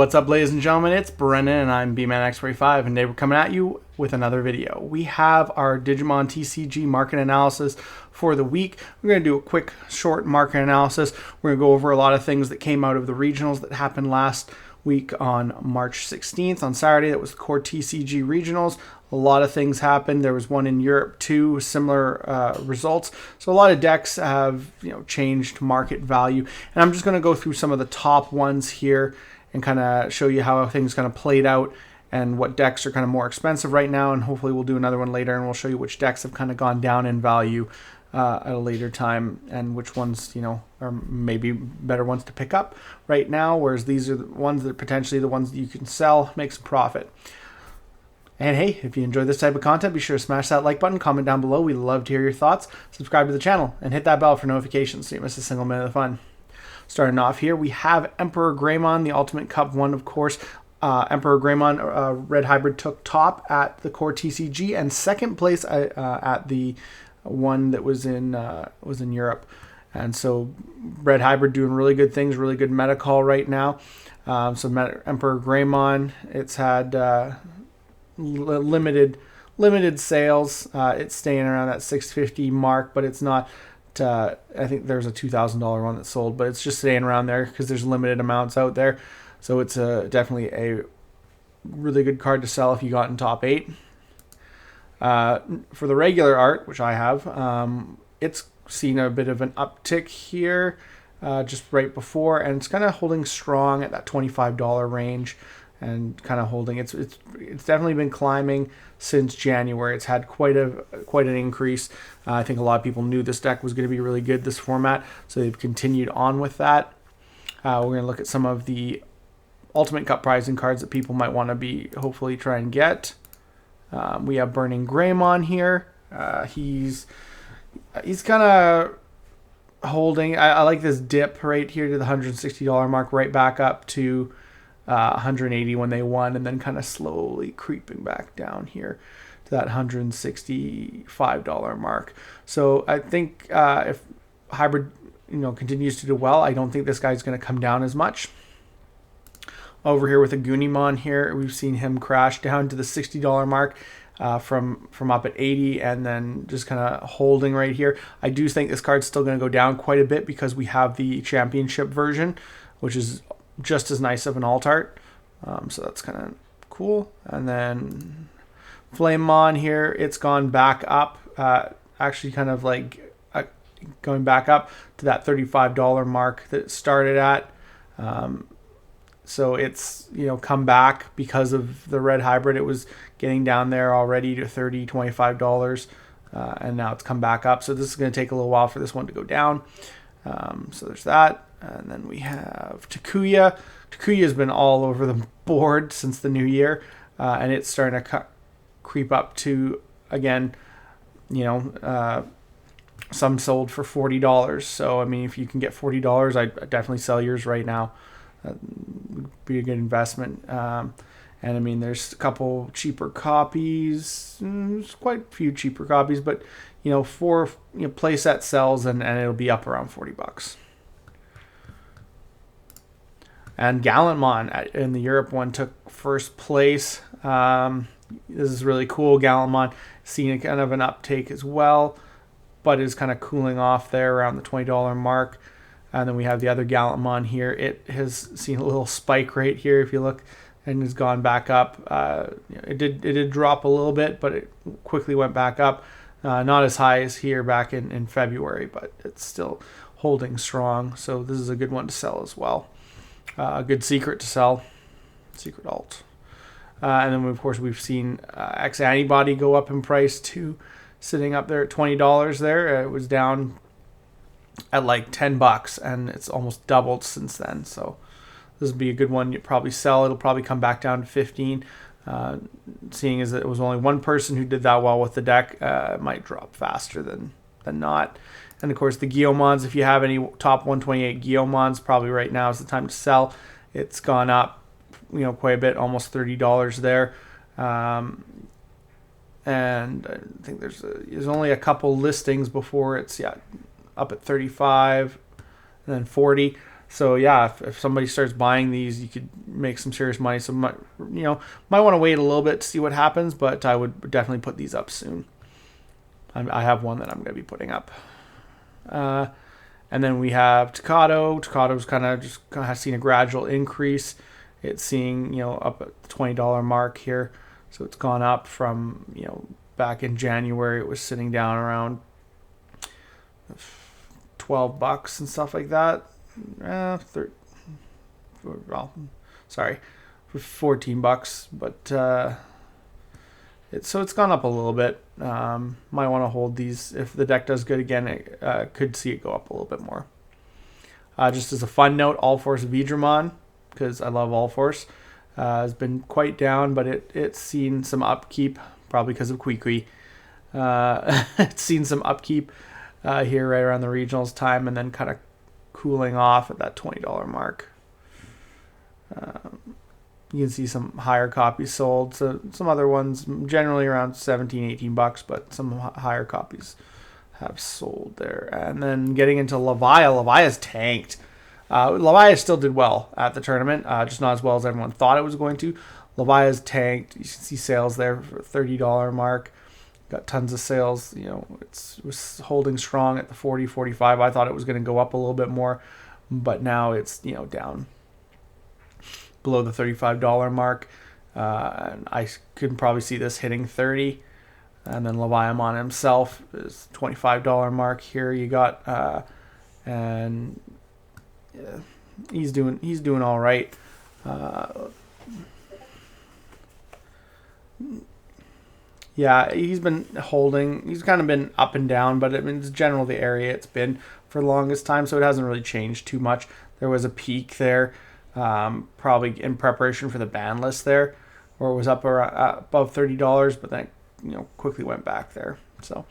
What's up, ladies and gentlemen? It's Brennan and I'm BManX45, and today we're coming at you with another video. We have our Digimon TCG market analysis for the week. We're going to do a quick short market analysis. We're going to go over a lot of things that came out of the regionals that happened last week on March 16th. On Saturday, that was the core TCG regionals. A lot of things happened. There was one in Europe too, similar results. So a lot of decks have changed market value, and I'm just going to go through some of the top ones here and kind of show you how things kind of played out and what decks are kind of more expensive right now. And hopefully we'll do another one later and we'll show you which decks have kind of gone down in value at a later time, and which ones are maybe better ones to pick up right now, whereas these are the ones that are potentially the ones that you can sell, make some profit. And hey, if you enjoy this type of content, be sure to smash that like button, comment down below. We'd love to hear your thoughts. Subscribe to the channel and hit that bell for notifications so you don't miss a single minute of the fun. Starting off here, we have Emperor Greymon, the Ultimate Cup one, of course. Emperor Greymon, Red Hybrid, took top at the core TCG and second place at the one that was in Europe. And so Red Hybrid doing really good things, really good meta call right now. Emperor Greymon, it's had limited sales. It's staying around that 650 mark, but it's not. I think there's a $2,000 one that sold, but it's just staying around there because there's limited amounts out there. So it's definitely a really good card to sell if you got in top 8. For the regular art, which I have, it's seen a bit of an uptick here just right before, and it's kind of holding strong at that $25 range and kind of holding. It's definitely been climbing since January. It's had quite an increase. I think a lot of people knew this deck was going to be really good, this format, so they've continued on with that. We're going to look at some of the Ultimate Cup prizing cards that people might want to be hopefully try and get. We have Burning Greymon here. He's kind of holding. I like this dip right here to the $160 mark, right back up to 180 when they won, and then kind of slowly creeping back down here to that $165 mark. So I think if Hybrid continues to do well, I don't think this guy's going to come down as much. Over here with a Gallantmon here, we've seen him crash down to the $60 mark from up at 80, and then just kind of holding right here. I do think this card's still going to go down quite a bit because we have the championship version, which is just as nice of an alt art. So that's kind of cool. And then Flamemon here, it's gone back up, actually kind of like going back up to that $35 mark that it started at. So it's come back because of the Red Hybrid. It was getting down there already to $30, $25, and now it's come back up. So this is going to take a little while for this one to go down. So there's that. And then we have Takuya. Takuya's been all over the board since the new year, and it's starting to creep up to, again, some sold for $40. So, I mean, if you can get $40, I'd definitely sell yours right now. That would be a good investment. And, I mean, there's a couple cheaper copies. There's quite a few cheaper copies, but, for playset sells, and it'll be up around $40. And Gallantmon in the Europe one took first place. This is really cool. Gallantmon seeing a kind of an uptake as well, but is kind of cooling off there around the $20 mark. And then we have the other Gallantmon here. It has seen a little spike right here, if you look, and has gone back up. It did drop a little bit, but it quickly went back up. Not as high as here back in February, but it's still holding strong. So this is a good one to sell as well. A good secret to sell, secret alt. And then, of course, we've seen X-Antibody go up in price too, sitting up there at $20 there. It was down at like $10, and it's almost doubled since then. So this would be a good one. You'd probably sell. It'll probably come back down to 15. Seeing as it was only one person who did that well with the deck, it might drop faster than not. And of course, the Guillaumons, if you have any top 128 Guillaumons, probably right now is the time to sell. It's gone up, quite a bit, almost $30 there. And I think there's only a couple listings before it's up at 35 and then 40. So yeah, if somebody starts buying these, you could make some serious money. So might want to wait a little bit to see what happens, but I would definitely put these up soon. I have one that I'm going to be putting up. And then we have Tocado. Tocado's kind of seen a gradual increase. It's seeing, up at the $20 mark here. So it's gone up from, back in January, it was sitting down around $12 and stuff like that. $14, but it's gone up a little bit. Might want to hold these. If the deck does good again, could see it go up a little bit more. Just as a fun note, All Force Digimon, because I love All Force, has been quite down, but it's seen some upkeep, probably because of Kui. It's seen some upkeep here right around the regionals time, and then kind of cooling off at that $20 mark. You can see some higher copies sold. So some other ones generally around $17-18, but some higher copies have sold there. And then getting into Leviah. Leviah's tanked. Leviah still did well at the tournament, just not as well as everyone thought it was going to. Leviah's tanked. You can see sales there for $30 mark. Got tons of sales. It was holding strong at the 40, 45. I thought it was going to go up a little bit more, but now it's down below the $35 mark. And I could probably see this hitting 30. And then Leviathan himself is $25 mark here. You got and yeah, he's doing all right. Yeah, he's been holding. He's kind of been up and down, but it's generally the area it's been for the longest time, so it hasn't really changed too much. There was a peak there, probably in preparation for the ban list there, where it was up above $30, but then quickly went back there. So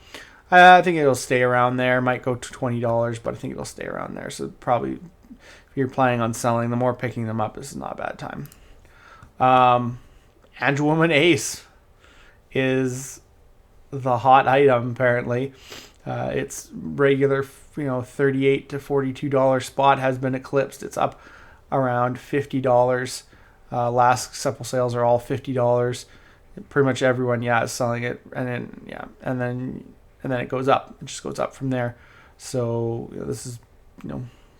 I think it'll stay around there. Might go to $20, but I think it'll stay around there. So probably if you're planning on selling them or picking them up, this is not a bad time. Angewwoman Ace is the hot item apparently. Its regular $38 to $42 spot has been eclipsed. It's up around $50. Last couple sales are all $50. Pretty much everyone is selling it, and then it goes up. It just goes up from there. So this is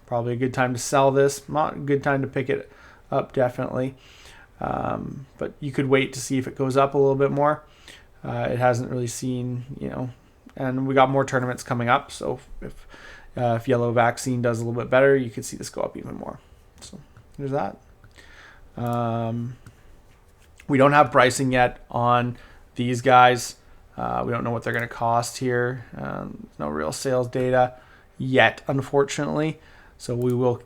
probably a good time to sell this. Not a good time to pick it up, definitely. But you could wait to see if it goes up a little bit more. It hasn't really seen, and we got more tournaments coming up. So if Yellow Vaccine does a little bit better, you could see this go up even more. So there's that. We don't have pricing yet on these guys. We don't know what they're going to cost here. No real sales data yet, unfortunately. So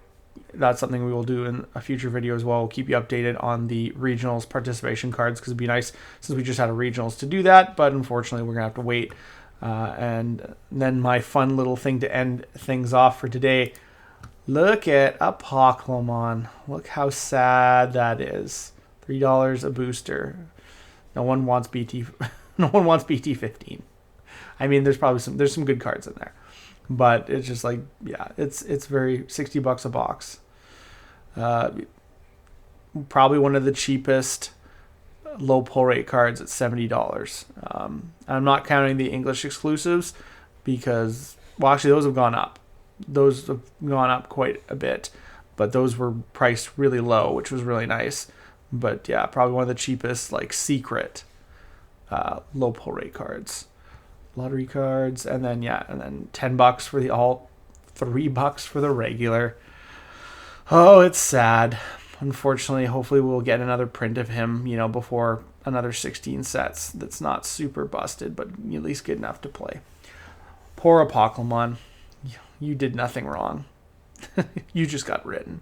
that's something we will do in a future video as well. We'll keep you updated on the regionals participation cards, because it'd be nice since we just had a regionals to do that, but unfortunately we're gonna have to wait. And then my fun little thing to end things off for today. Look at Apocalypse. Look how sad that is. $3 a booster. No one wants BT. No one wants BT 15. I mean, there's some good cards in there, but it's just like, it's very $60 a box. Probably one of the cheapest low pull rate cards at $70. I'm not counting the English exclusives because, actually those have gone up. Those have gone up quite a bit, but those were priced really low, which was really nice. But yeah, probably one of the cheapest secret low pull rate cards. Lottery cards, and then $10 for the alt, $3 for the regular. Oh, it's sad. Unfortunately, hopefully we'll get another print of him, before another 16 sets that's not super busted, but at least good enough to play. Poor Apocalypse. You did nothing wrong. You just got written.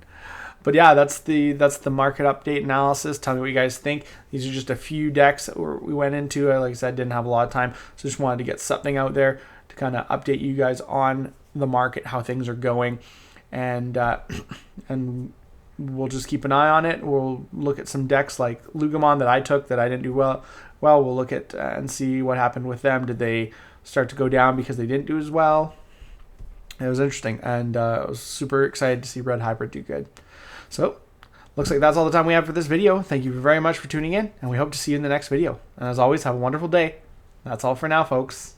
But yeah, that's the market update analysis. Tell me what you guys think. These are just a few decks that we went into. Like I said, didn't have a lot of time, so just wanted to get something out there to kind of update you guys on the market, how things are going, and we'll just keep an eye on it. We'll look at some decks like Lugamon that I took that I didn't do well. We'll look at and see what happened with them. Did they start to go down because they didn't do as well? It was interesting, and I was super excited to see Red Hybrid do good. So, looks like that's all the time we have for this video. Thank you very much for tuning in, and we hope to see you in the next video. And as always, have a wonderful day. That's all for now, folks.